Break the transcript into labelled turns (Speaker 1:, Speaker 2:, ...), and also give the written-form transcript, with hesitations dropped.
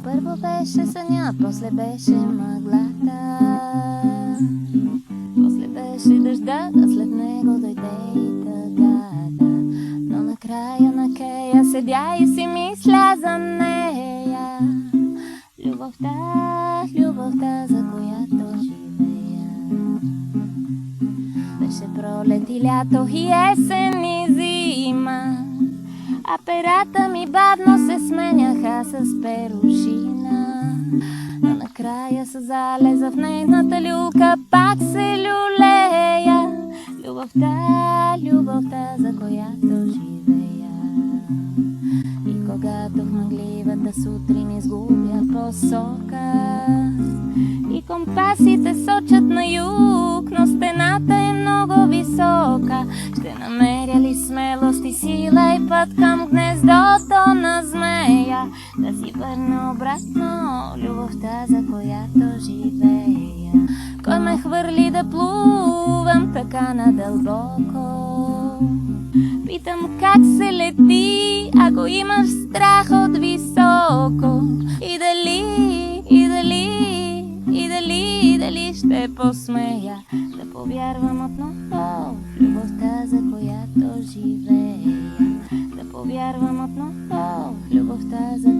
Speaker 1: Първо беше съня, после беше мъглата, после беше дъжда, а след него дойде и тъгата. Но накрая на кея седя и си мисля за нея. Любовта, за която живея. Беше пролет и лято и есен и зима, а перата ми бавно се сменяха с перушина. Но накрая се залеза в нейната люлка, пак се люлея. Любовта, за която живея. И когато в мъгливата сутрин изгубя посока и компасите сочат на юг, но стената е много висока, ще намеря ли смелост и сила и път към гнездото на змея, да си върна обратно любовта, за която живея. Кой ме хвърли да плувам така надълбоко? Питам как се лети, ако имаш страх от високо. И дали ще посмея да повярвам отново в любовта, за която живея. Да повярвам отново в любовта, за